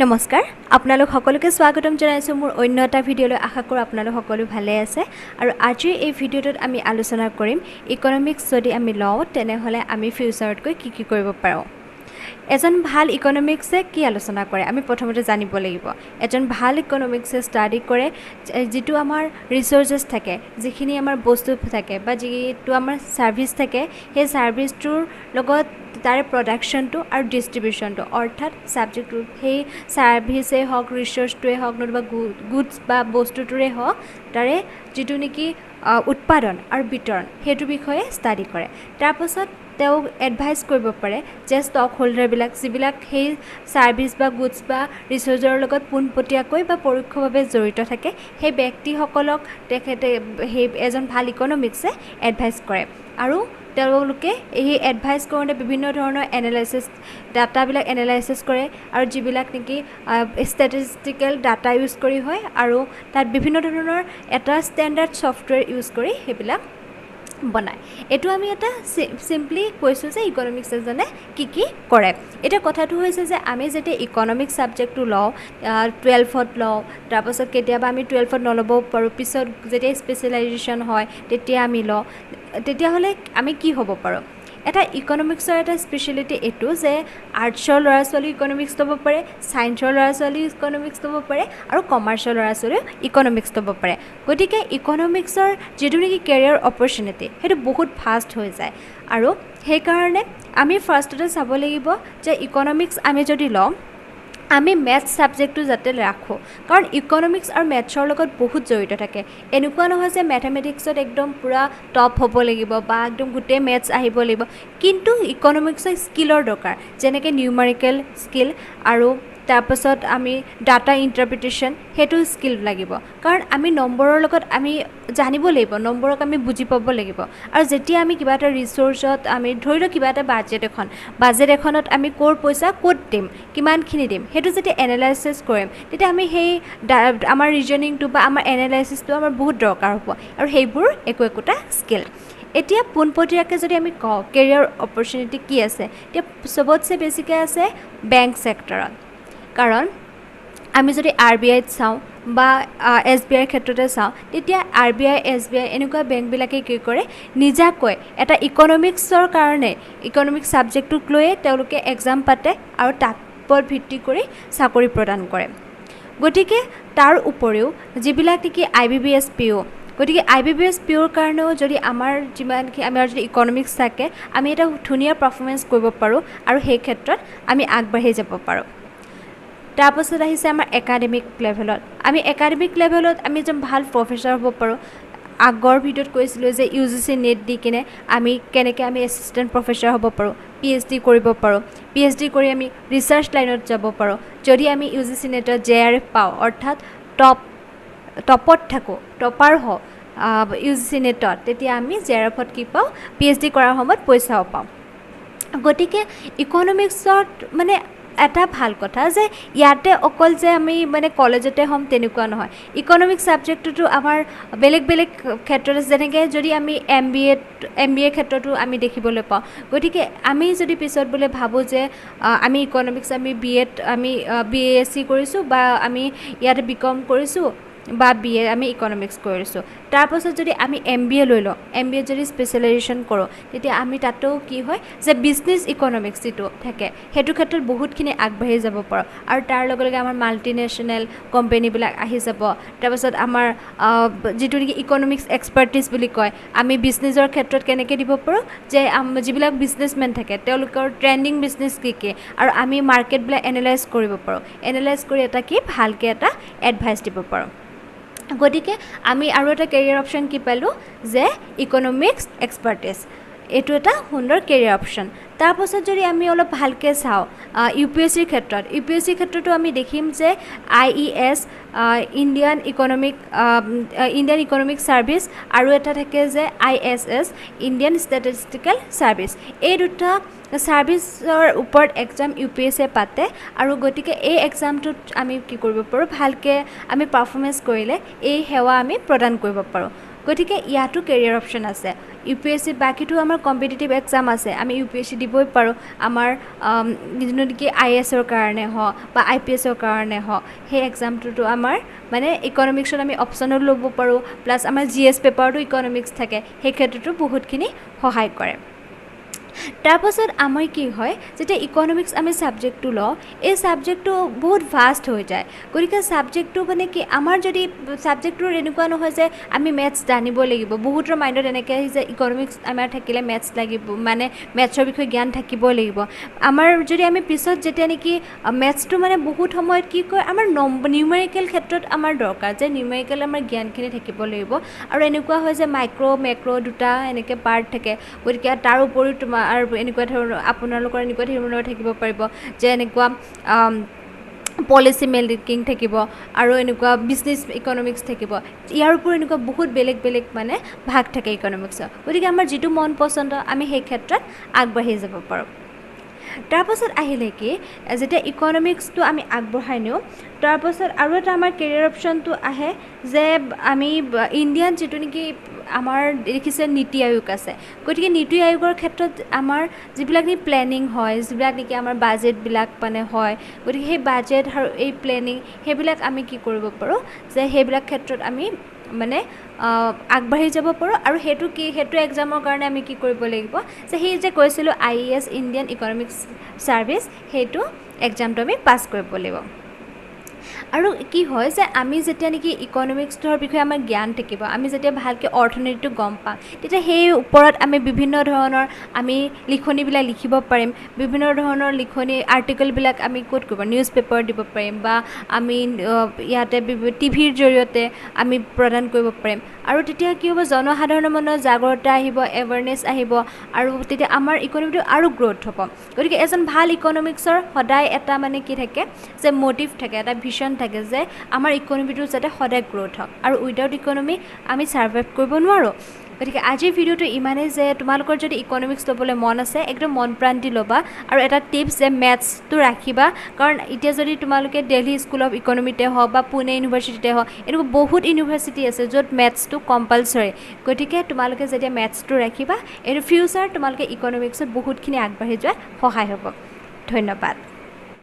নমস্কাৰ আপোনালোক সকলোকে স্বাগতম জনাইছো মোৰ অন্য এটা ভিডিঅ'লৈ আশা কৰোঁ আপোনালোক সকলো ভালে আছে আৰু আজিৰ এই ভিডিঅ'টোত আমি আলোচনা কৰিম ইকনমিক্স যদি আমি লওঁ তেনেহলে আমি ফিউচাৰত কি কৰিব পাৰোঁ এজন ভাল ইকনমিক্সে কি আলোচনা কৰে আমি প্ৰথমতে জানিব লাগিব এজন ভাল ইকনমিক্সে ষ্টাডি কৰে যেটো আমাৰ ৰিসোৰ্সেস থাকে যিখিনি আমাৰ বস্তু থাকে বা যেটো আমাৰ সাৰ্ভিস থাকে সেই সাৰ্ভিসটোৰ লগত তাৰে প্ৰডাকশনটো আৰু ডিস্ট্ৰিবিউশনটো অৰ্থাৎ সাবজেক্টটো সেই সাৰ্ভিসে হওক ৰিসোৰ্সটোৱে হওক নতুবা গুডস বা বস্তুটোৰে হওক তাৰে যেটো নেকি উৎপাদন আৰু বিতৰণ হেতু বিষয়ে ষ্টাডি কৰে তাৰ পাছত তেও এডভাইস কৰিব পাৰে যে ষ্টক হোল্ডাৰ বিলাক যিবিলাক সেই সাৰ্ভিস বা গুডস বা ৰিসোৰ্সৰ লগত পোনপটীয়াকৈ বা পৰোক্ষভাৱে জড়িত থাকে সেই ব্যক্তিসকলক তেখেতে সেই এজন ভাল ইকনমিক্সে এডভাইস কৰে আৰু তেওঁলোকে এই এডভাইস কৰোঁতে বিভিন্ন ধৰণৰ এনালাইসিস ডাটাবিলাক এনালাইসিস কৰে আৰু যিবিলাক নেকি ষ্টেটিষ্টিক্যাল ডাটা ইউজ কৰি হয় আৰু তাত বিভিন্ন ধৰণৰ এটা ষ্টেণ্ডাৰ্ড সফটৱেৰ ইউজ কৰি হেবিলাক বনায় এটো আমি এটা সিম্পলি কৈছো যে ইকনমিক্স এজনে কি কৰে এটা কথাটো হৈছে যে আমি যেতে ইকনমিক্স সাবজেক্টটো লওঁ 12ত লওঁ তাৰ পাছত কেতিয়াবা আমি 12ত নলব পাৰো পিছত যেতে স্পেশালাইজেশন হয় তেতিয়া আমি লওঁ তেতিয়া হলে আমি কি হ'ব পাৰো এটা ইকনমিক্সৰ এটা স্পেশালিটি এটো যে আৰ্টছৰ ল'ৰা-ছোৱালী ইকনমিক্স ল'ব পাৰে সায়েন্সৰ ল'ৰা-ছোৱালী ইকনমিক্স ল'ব পাৰে আৰু কমাৰ্চৰ ল'ৰা-ছোৱালী ইকনমিক্স ল'ব পাৰে গতিকে ইকনমিক্সৰ যেটো নেকি কেৰিয়াৰ অপৰচুনিটি হেতু বহুত ফাষ্ট হৈ যায় আৰু সেই কাৰণে আমি ফাৰ্ষ্টতে চাব লাগিব যে ইকনমিক্স আমি যদি লওঁ আমি ম্যাথছ সাবজেক্টটো যাতে ৰাখো কাৰণ ইকনমিক্স আৰু ম্যাথছৰ লগত বহুত জড়িত থাকে এনেকুৱা নহয় যে ম্যাথমেটিক্সত একদম পুৰা টপ হ'ব লাগিব বা একদম গুটে ম্যাথছ আহিব লাগিব কিন্তু ইকনমিক্সৰ স্কিলৰ দৰকাৰ যেনেকৈ নিউমেৰিকেল স্কিল আৰু তাৰপাছত আমি ডাটা ইন্টাৰপ্ৰিটেশন হেতু স্কিল লাগিব কাৰণ আমি নম্বৰৰ লগত আমি জানিব লাগিব নম্বৰক আমি বুজি পাব লাগিব আৰু যেতিয়া আমি কিবা এটা ৰিসোৰ্সত আমি ধৰিলো কিবা এটা বাজেট এখনত আমি কোৰ পইচা কোড দিম কিমানখিনি দিম হেতু যদি এনালাইসিস কৰিম তেতিয়া আমি সেই আমাৰ ৰিজনিংটো বা আমাৰ এনালাইসিসটো আমাৰ বহুত দৰকাৰ হ'ব আৰু সেইবোৰ একোটা স্কিল এতিয়া পোনপটীয়াকৈ যদি আমি কওঁ কেৰিয়াৰ অপৰচুনিটি কি আছে এতিয়া সবতছে বেছিকৈ আছে বেংক সেক্টৰত কাৰণ আমি যদি আৰবিআইত চাওঁ বা এসবিআইৰ ক্ষেত্ৰতে চাওঁ তেতিয়া আৰবিআই এসবিআই এনেকুৱা বেংকবিলাকে কি কৰে নিজাকৈ এটা ইকনমিক্সৰ কাৰণে ইকনমিক্স সাবজেক্টটোক লৈয়ে তেওঁলোকে এক্সাম পাতে আৰু তাত ভিত্তি কৰি চাকৰি প্ৰদান কৰে গতিকে তাৰ উপৰিও যিবিলাক নেকি আইবিবিএছ পিও গতিকে আইবিবিএছ পিওৰ কাৰণেও যদি আমাৰ যদি ইকনমিক্স থাকে আমি এটা ধুনীয়া পাৰফৰ্মেন্স কৰিব পাৰোঁ আৰু সেই ক্ষেত্ৰত আমি আগবাঢ়ি যাব পাৰোঁ তাৰ পাছত আহিছে আমাৰ একাডেমিক লেভেলত আমি একাডেমিক লেভেলত আমি এজন ভাল প্ৰফেসৰ হ'ব পাৰোঁ আগৰ ভিডিঅ'ত কৈছিলোঁ যে ইউজিচি নেট দি কিনে আমি কেনেকৈ আমি এছিষ্টেণ্ট প্ৰফেসৰ হ'ব পাৰোঁ পিএইচডি কৰিব পাৰোঁ পিএইচডি কৰি আমি ৰিসাৰ্চ লাইনত যাব পাৰোঁ যদি আমি ইউজিচি নেটত জেআৰএফ পাওঁ অৰ্থাৎ টপত থাকোঁ টপাৰ হওঁ ইউজিচি নেটত তেতিয়া আমি জেআৰএফত কি পাওঁ পিএইচডি কৰাৰ সময়ত পইচাও পাওঁ গতিকে ইকনমিক্সত মানে এটা ভাল কথা যে ইয়াতে অকল যে আমি মানে কলেজতে হ'ম তেনেকুৱা নহয় ইকনমিক্স সাবজেক্টটো আমাৰ বেলেগ ক্ষেত্ৰত যেনেকৈ যদি আমি এমবিএ ক্ষেত্ৰতো আমি দেখিবলৈ পাওঁ গতিকে আমি যদি পিছত বোলে ভাবোঁ যে আমি ইকনমিক্স আমি বিএসসি কৰিছোঁ বা আমি ইয়াতে বিকম কৰিছোঁ বা বিএ আমি ইকনমিক্স কৰিছোঁ তাৰ পাছত যদি আমি এমবিএ লৈ লওঁ এমবিএ যদি স্পেশালাইজেশন কৰোঁ তেতিয়া আমি তাতো কি হয় যে বিজনেছ ইকনমিক্স যেটো থাকে হেতু ক্ষেত্ৰত বহুতখিনি আগবাঢ়ি যাব পাৰোঁ আৰু তাৰ লগে লগে আমাৰ মাল্টিনেশ্যনেল কোম্পানীবিলাক আহি যাব তাৰ পাছত আমাৰ যেটো নেকি ইকনমিক্স এক্সপাৰ্টিজ বুলি কয় আমি বিজনেছৰ ক্ষেত্ৰত কেনেকৈ দিব পাৰোঁ যে যিবিলাক বিজনেছমেন থাকে তেওঁলোকৰ ট্ৰেণ্ডিং বিজনেছ কি আৰু আমি মাৰ্কেটবিলাক এনালাইজ কৰিব পাৰোঁ এনালাইজ কৰি এটা কি ভালকৈ এটা এডভাইচ দিব পাৰোঁ গতিকে আমি আৰু এটা কেৰিয়াৰ অপশ্যন কি পালোঁ যে ইকনমিক্স এক্সপাৰ্টিজ এইটো এটা সুন্দৰ কেৰিয়াৰ অপশ্যন তাৰ পাছত যদি আমি অলপ ভালকৈ চাওঁ ইউপিএসসিৰ ক্ষেত্ৰতো আমি দেখিম যে আইইএছ ইণ্ডিয়ান ইকনমিক সাৰ্ভিস আৰু এটা থাকে যে আইএছএছ ইণ্ডিয়ান ষ্টেটিষ্টিকেল সাৰ্ভিস এই দুটা সাৰ্ভিসৰ ওপৰত এক্সাম ইউপিএসসিয়ে পাতে আৰু গতিকে এই এক্সামটোত আমি কি কৰিব পাৰোঁ ভালকৈ আমি পাৰফৰ্মেন্স কৰিলে এই সেৱা আমি প্ৰদান কৰিব পাৰোঁ গতিকে ইয়াতো কেৰিয়াৰ অপশ্যন আছে UPSC বাকিটো আমাৰ কম্পিটিটিভ এক্সাম আছে আমি UPSC দিবই পাৰোঁ আমাৰ যিটো নেকি IASৰ কাৰণে হওক বা IPSৰ কাৰণে হওক সেই এক্সামটোতো আমাৰ মানে ইকনমিক্সত আমি অপশ্যনো ল'ব পাৰোঁ প্লাছ আমাৰ GS পেপাৰটো ইকনমিক্স থাকে সেই ক্ষেত্ৰতো বহুতখিনি সহায় কৰে তাৰপাছত আমাৰ কি হয় যেতিয়া ইকনমিক্স আমি সাবজেক্টটো লওঁ এই সাবজেক্টটো বহুত ভাষ্ট হৈ যায় গতিকে সাবজেক্টটো মানে কি আমাৰ যদি সাবজেক্টটোৰ এনেকুৱা নহয় যে আমি মেথছ জানিব লাগিব বহুতৰ মাইণ্ডত এনেকৈ আহিছে ইকনমিক্স আমাৰ থাকিলে মেথছ লাগিব মানে মেথছৰ বিষয়ে জ্ঞান থাকিব লাগিব আমাৰ যদি আমি পিছত যেতিয়া নেকি মেথছটো মানে বহুত সময়ত কি কয় আমাৰ নিউমেৰিকেল ক্ষেত্ৰত আমাৰ দৰকাৰ যে নিউমেৰিকেল আমাৰ জ্ঞানখিনি থাকিব লাগিব আৰু এনেকুৱা হয় যে মাইক্ৰ' মেক্ৰ' দুটা এনেকৈ পাৰ্ট থাকে গতিকে তাৰ উপৰিও তোমাৰ আৰু এনেকুৱা ধৰণৰ আপোনালোকৰ এনেকুৱা ধৰণৰ থাকিব পাৰিব যে এনেকুৱা পলিচি মেকিং থাকিব আৰু এনেকুৱা বিজনেছ ইকনমিক্স থাকিব ইয়াৰ উপৰিও এনেকুৱা বহুত বেলেগ বেলেগ মানে ভাগ থাকে ইকনমিক্সৰ গতিকে আমাৰ যিটো মন পচন্দ আমি সেই ক্ষেত্ৰত আগবাঢ়ি যাব পাৰোঁ তাৰপাছত আহিলে কি যেতিয়া ইকনমিক্সটো আমি আগবঢ়াই নিওঁ তাৰপাছত আৰু এটা আমাৰ কেৰিয়াৰ অপশ্যনটো আহে যে আমি ইণ্ডিয়ান যিটো নেকি আমাৰ দেখিছে নীতি আয়োগ আছে গতিকে নীতি আয়োগৰ ক্ষেত্ৰত আমাৰ যিবিলাক নেকি প্লেনিং হয় যিবিলাক নেকি আমাৰ বাজেটবিলাক মানে হয় গতিকে সেই বাজেট আৰু এই প্লেনিং সেইবিলাক আমি কি কৰিব পাৰোঁ যে সেইবিলাক ক্ষেত্ৰত আমি মানে আগবাঢ়ি যাব পাৰোঁ আৰু সেইটো এক্সামৰ কাৰণে আমি কি কৰিব লাগিব যে সেই যে কৈছিলোঁ IAS ইণ্ডিয়ান ইকনমিক্স ছাৰ্ভিচ সেইটো এক্সামটো আমি পাছ কৰিব লাগিব আৰু কি হয় যে আমি যেতিয়া নেকি ইকনমিক্সৰ বিষয়ে আমাৰ জ্ঞান থাকিব আমি যেতিয়া ভালকৈ অৰ্থনীতিটো গম পাম তেতিয়া সেই ওপৰত আমি বিভিন্ন ধৰণৰ আমি লিখনিবিলাক লিখিব পাৰিম বিভিন্ন ধৰণৰ লিখনি আৰ্টিকলবিলাক আমি ক'ত কৰিব নিউজ পেপাৰ দিব পাৰিম বা আমি ইয়াতে টিভিৰ জৰিয়তে আমি প্ৰদান কৰিব পাৰিম আৰু তেতিয়া কি হ'ব জনসাধাৰণৰ মনত জাগ্ৰতা আহিব এৱাৰনেছ আহিব আৰু তেতিয়া আমাৰ ইকনমিটো আৰু গ্ৰ'থ হ'ব গতিকে এজন ভাল ইকনমিক্সৰ সদায় এটা মানে কি থাকে যে মটিভ থাকে এটা ভিজন থাকে যে আমাৰ ইকনমিটো যাতে সদায় গ্ৰ'থ হওক আৰু উইদাউট ইকনমি আমি ছাৰ্ভাইভ কৰিব নোৱাৰোঁ গতিকে আজিৰ ভিডিঅ'টো ইমানেই যে তোমালোকৰ যদি ইকনমিক্স ল'বলৈ মন আছে একদম মন প্ৰাণ দি ল'বা আৰু এটা টিপছ যে মেথছটো ৰাখিবা কাৰণ এতিয়া যদি তোমালোকে দিল্লী স্কুল অফ ইকনমিতে হওক বা পুনে ইউনিভাৰ্চিটিতে হওক এনেকুৱা বহুত ইউনিভাৰ্চিটি আছে য'ত মেথছটো কম্পালচৰি গতিকে তোমালোকে যেতিয়া মেথছটো ৰাখিবা এইটো ফিউচাৰ তোমালোকে ইকনমিক্সত বহুতখিনি আগবাঢ়ি যোৱাত সহায় হ'ব ধন্যবাদ